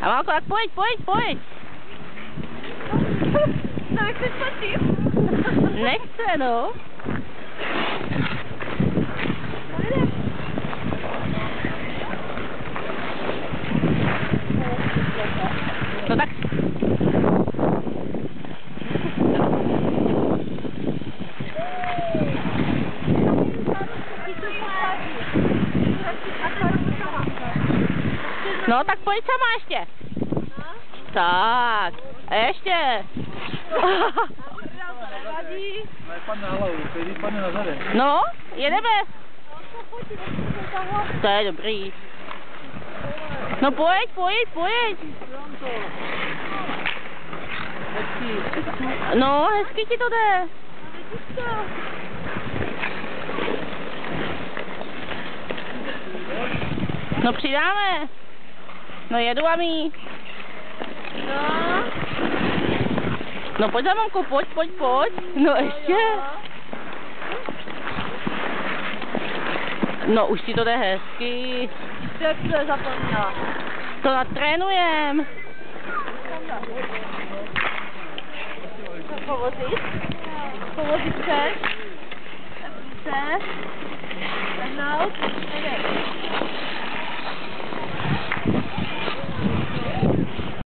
Amálko, tak pojď. No, jak se spatřím? Nechce, no. No tak. No tak pojď sama ještě. Tak. A ještě. No, jedeme. To je dobrý. No pojď. No, hezky ti to jde. No přidáme. No jedu, Ami. No pojď za mamkou, pojď. No ještě. No už ti to jde hezky. Jak se zapomněla? To natrénujem. Povozit? Povozit chceš? Tak více? Tak naut?